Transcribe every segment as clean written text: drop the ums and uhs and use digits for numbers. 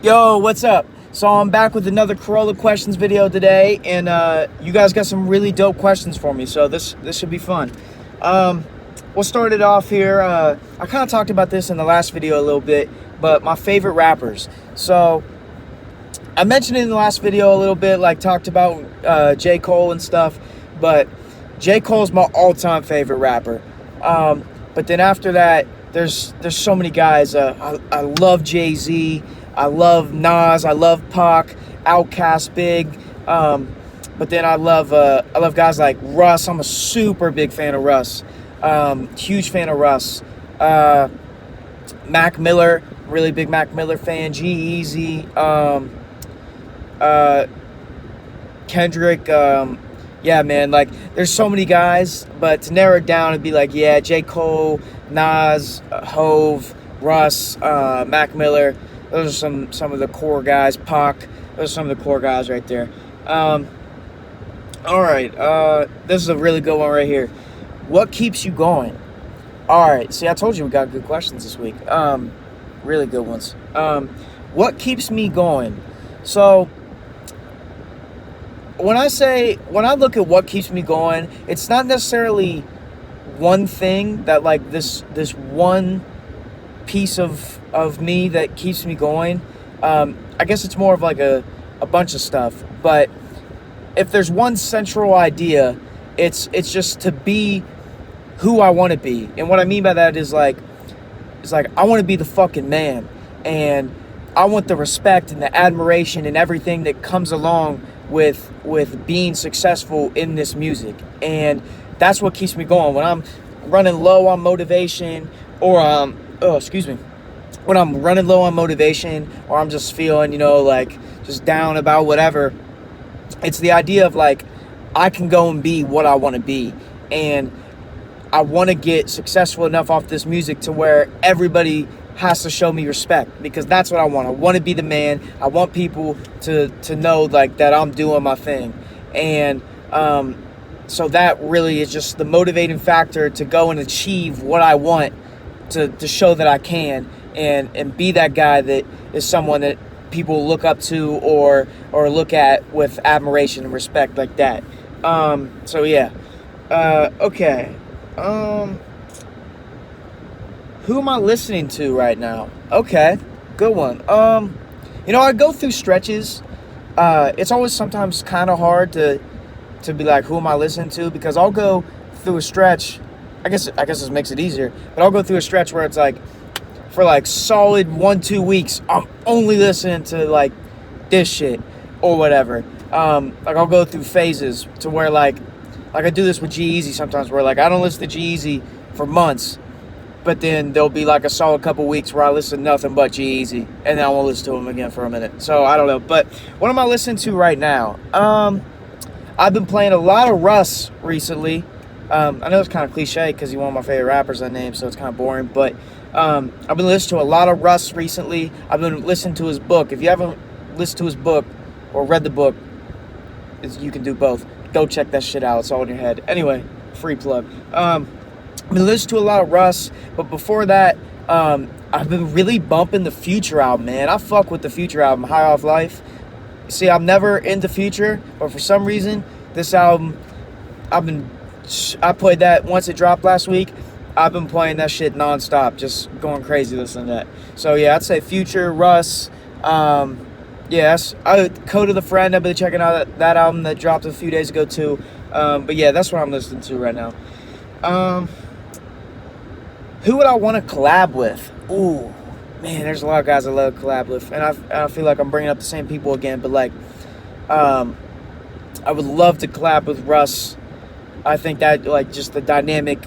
Yo, what's up? So I'm back with another Corolla Questions video today, and you guys got some really dope questions for me, so this should be fun. We'll start it off here. I kind of talked about this in the last video a little bit, but my favorite rappers. So I mentioned it in the last video a little bit, like talked about J. Cole and stuff, but J. Cole's my all-time favorite rapper. But then after that, there's so many guys. I love Jay-Z. I love Nas. I love Pac, Outkast, Big. But then I love guys like Russ. I'm a super big fan of Russ. Huge fan of Russ. Mac Miller, really big Mac Miller fan. G-Eazy. Kendrick. Yeah, man. Like, there's so many guys, but to narrow it down, it'd be like, yeah, J. Cole, Nas, Hove, Russ, Mac Miller. Those are some of the core guys. Pac. Those are some of the core guys right there. All right. This is a really good one right here. What keeps you going? All right. See, I told you we got good questions this week. Really good ones. What keeps me going? So when I look at what keeps me going, it's not necessarily one thing that, like, this one piece of me that keeps me going. I guess it's more of like a bunch of stuff, but if there's one central idea, it's just to be who I want to be. And what I mean by that is like I want to be the fucking man, and I want the respect and the admiration and everything that comes along with being successful in this music. And that's what keeps me going when I'm running low on motivation, or when I'm running low on motivation, or I'm just feeling, like just down about whatever. It's the idea of like, I can go and be what I want to be, and I want to get successful enough off this music to where everybody has to show me respect, because that's what I want. I want to be the man. I want people to know like that I'm doing my thing. And so that really is just the motivating factor to go and achieve what I want, to show that I can, and be that guy that is someone that people look up to or look at with admiration and respect, like that. So yeah. Okay. Who am I listening to right now? Okay, good one. I go through stretches. It's always sometimes kind of hard to be like, who am I listening to? Because I'll go through a stretch. I guess this makes it easier. But I'll go through a stretch where it's like, for like solid 1-2 weeks, I'm only listening to like this shit or whatever. Like, I'll go through phases to where like I do this with G-Eazy sometimes, where like I don't listen to G-Eazy for months, but then there'll be like a solid couple weeks where I listen to nothing but G-Eazy, and then I won't listen to him again for a minute. So I don't know. But what am I listening to right now? I've been playing a lot of Russ recently. I know it's kind of cliche because he's one of my favorite rappers I named, so it's kind of boring. But I've been listening to a lot of Russ recently. I've been listening to his book. If you haven't listened to his book or read the book, you can do both. Go check that shit out. It's all in your head. Anyway, free plug. I've been listening to a lot of Russ, but before that, I've been really bumping the Future album, man. I fuck with the Future album, High Off Life. See, I'm never into Future, but for some reason, this album, I played that once it dropped last week. I've been playing that shit nonstop, just going crazy listening to that. So yeah, I'd say Future, Russ. Yes, Code of the Friend. I've been checking out that album that dropped a few days ago too. But yeah, that's what I'm listening to right now. Who would I want to collab with? Ooh, man, there's a lot of guys I love to collab with, and I feel like I'm bringing up the same people again. But like, I would love to collab with Russ. I think that, like, just the dynamic,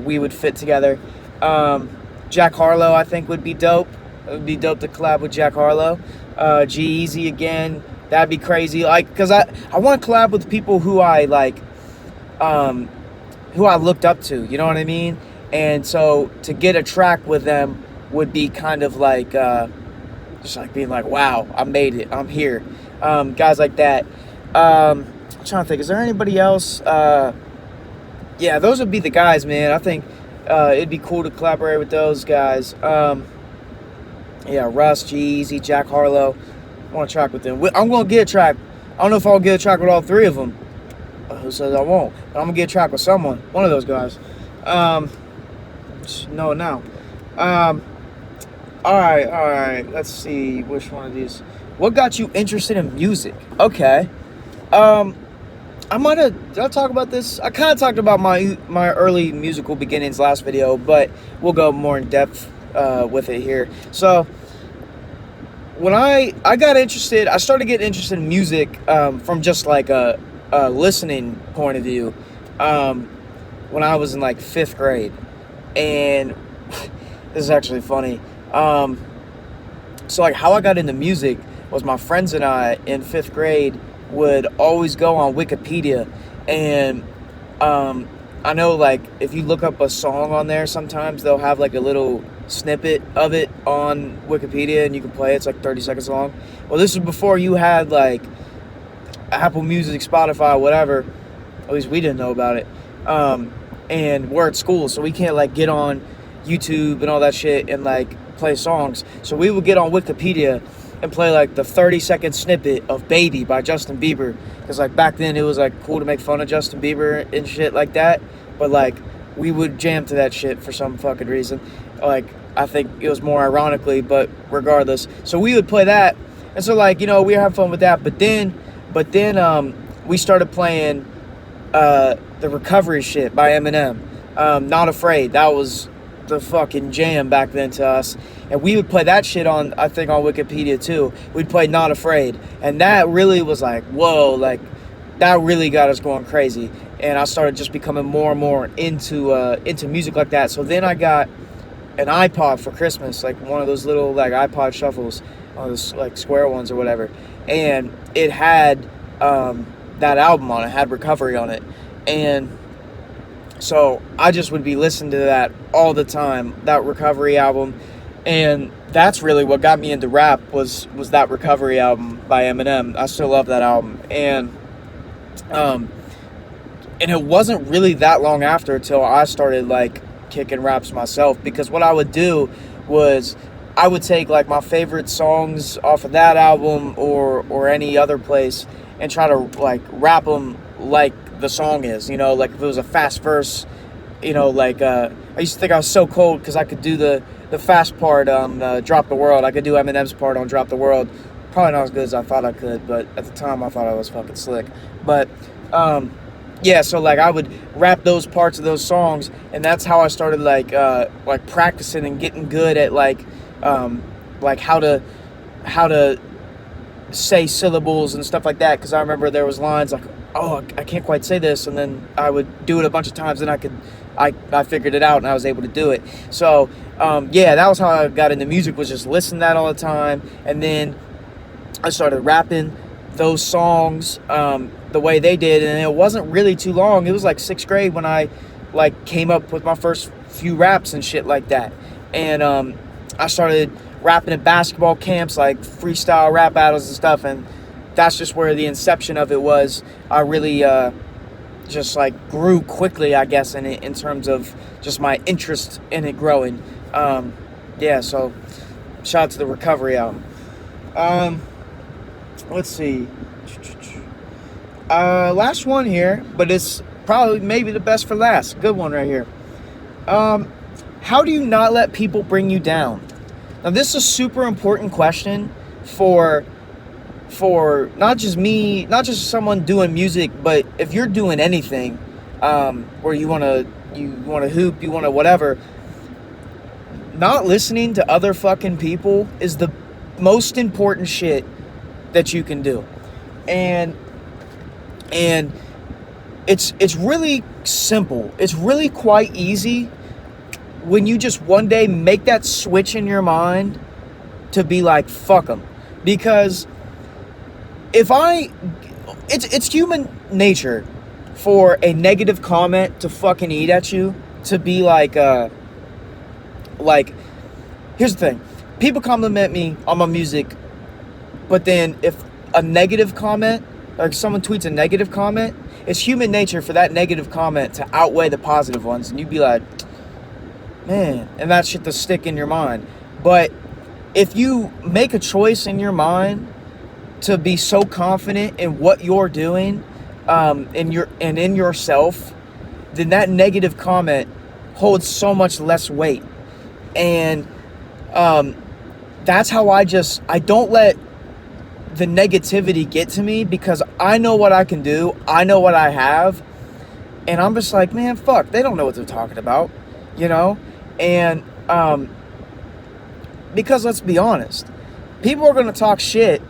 we would fit together. Jack Harlow, I think, would be dope. It would be dope to collab with Jack Harlow. G-Eazy again, that'd be crazy. Like, because I want to collab with people who I like, who I looked up to. You know what I mean? And so to get a track with them would be kind of like, just like being like, wow, I made it. I'm here. Guys like that. I'm trying to think, is there anybody else? Yeah, those would be the guys, man. I think it'd be cool to collaborate with those guys. Yeah, Russ, G-Eazy, Jack Harlow. I want to track with them. I'm going to get a track. I don't know if I'll get a track with all three of them. Who says I won't? But I'm going to get a track with someone. One of those guys. No, now. Alright. Let's see which one of these. What got you interested in music? Okay. Did I talk about this? I kind of talked about my early musical beginnings last video, but we'll go more in depth with it here. So, when I got interested, I started getting interested in music from just like a listening point of view when I was in like 5th grade. And this is actually funny. So like how I got into music was my friends and I in 5th grade would always go on Wikipedia, and I know like if you look up a song on there, sometimes they'll have like a little snippet of it on Wikipedia and you can play it. It's like 30 seconds long. Well, this was before you had like Apple Music, Spotify, whatever. At least we didn't know about it. And we're at school, so we can't like get on YouTube and all that shit and like play songs. So we would get on Wikipedia and play like the 30-second snippet of Baby by Justin Bieber, because like back then it was like cool to make fun of Justin Bieber and shit like that, but like we would jam to that shit for some fucking reason. Like I think it was more ironically, but regardless. So we would play that, and so like, you know, we were having fun with that. But then we started playing the Recovery shit by Eminem. Not Afraid. That was the fucking jam back then to us, and we would play that shit on, I think, on Wikipedia too. We'd play Not Afraid, and that really was like, whoa, like that really got us going crazy. And I started just becoming more and more into music like that. So then I got an iPod for Christmas, like one of those little like iPod shuffles, those like square ones or whatever, and it had that album on it, had Recovery on it. And so I just would be listening to that all the time, that Recovery album. And that's really what got me into rap was that Recovery album by Eminem. I still love that album. And it wasn't really that long after until I started like kicking raps myself, because what I would do was I would take like my favorite songs off of that album or any other place and try to like rap them like the song is, you know, like if it was a fast verse, you know, like I used to think I was so cold because I could do the fast part on Drop the World. I could do Eminem's part on Drop the World. Probably not as good as I thought I could, but at the time I thought I was fucking slick. But yeah, so like I would rap those parts of those songs, and that's how I started like practicing and getting good at like how to say syllables and stuff like that, because I remember there was lines like, oh, I can't quite say this, and then I would do it a bunch of times, and I figured it out and I was able to do it. So yeah, that was how I got into music, was just listening to that all the time. And then I started rapping those songs the way they did, and it wasn't really too long. It was like 6th grade when I like came up with my first few raps and shit like that. And I started rapping at basketball camps, like freestyle rap battles and stuff, and that's just where the inception of it was. I really just like grew quickly, I guess, in it, in terms of just my interest in it growing. Yeah, so shout out to the Recovery album. Let's see. Last one here, but it's probably maybe the best for last. Good one right here. How do you not let people bring you down? Now, this is a super important question for not just me, not just someone doing music, but if you're doing anything, where you want to hoop, you want to whatever, not listening to other fucking people is the most important shit that you can do. And it's really simple. It's really quite easy when you just one day make that switch in your mind to be like, fuck them. Because it's human nature for a negative comment to fucking eat at you, to be like, here's the thing. People compliment me on my music, but then if a negative comment, like someone tweets a negative comment, it's human nature for that negative comment to outweigh the positive ones, and you'd be like, man, and that shit to stick in your mind. But if you make a choice in your mind to be so confident in what you're doing, in yourself, then that negative comment holds so much less weight. And that's how I don't let the negativity get to me, because I know what I can do. I know what I have. And I'm just like, man, fuck, they don't know what they're talking about, you know? And because let's be honest, people are going to talk shit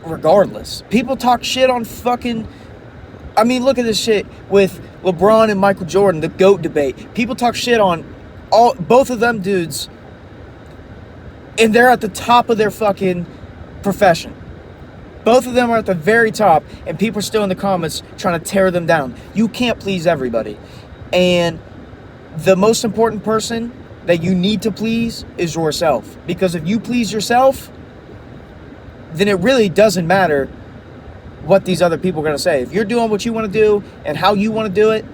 regardless. People talk shit on fucking... I mean, look at this shit with LeBron and Michael Jordan, the GOAT debate. People talk shit on both of them dudes, and they're at the top of their fucking profession. Both of them are at the very top, and people are still in the comments trying to tear them down. You can't please everybody. And the most important person that you need to please is yourself. Because if you please yourself, then it really doesn't matter what these other people are going to say. If you're doing what you want to do and how you want to do it,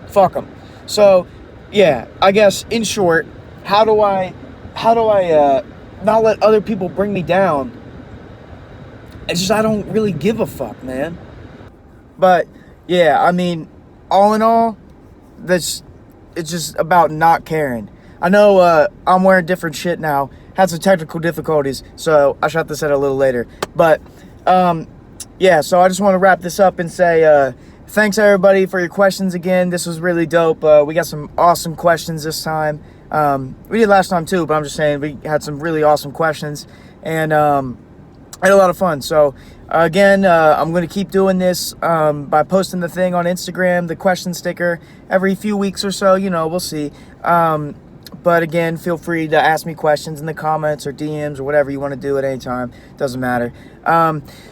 fuck them. So, yeah, I guess in short, how do I not let other people bring me down? It's just I don't really give a fuck, man. But yeah, I mean, all in all, it's just about not caring. I know I'm wearing different shit now. Had some technical difficulties, so I shot this at a little later. But yeah, so I just want to wrap this up and say thanks everybody for your questions again. This was really dope. We got some awesome questions this time. We did last time too, but I'm just saying we had some really awesome questions, and I had a lot of fun. So again, I'm going to keep doing this by posting the thing on Instagram, the question sticker, every few weeks or so. You know, we'll see. But again, feel free to ask me questions in the comments or DMs or whatever you want to do at any time. Doesn't matter.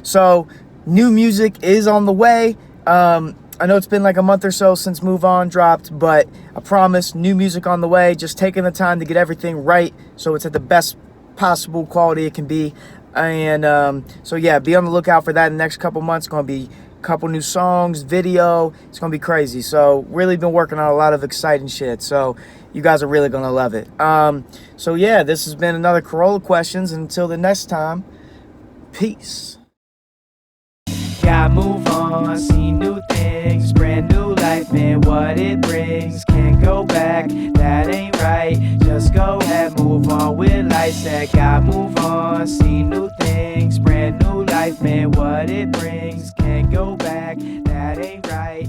So new music is on the way. I know it's been like a month or so since Move On dropped, but I promise, new music on the way. Just taking the time to get everything right so it's at the best possible quality it can be. And so yeah, be on the lookout for that in the next couple months. It's going to be a couple new songs, video. It's going to be crazy. So really been working on a lot of exciting shit. So you guys are really going to love it. So yeah, this has been another Corolla Questions. Until the next time, peace. Gotta move on, see new things, brand new life, man, what it brings. Can't go back, that ain't right. Just go ahead, move on with life. Said gotta move on, see new things, brand new life, man, what it brings. Can't go back, that ain't right.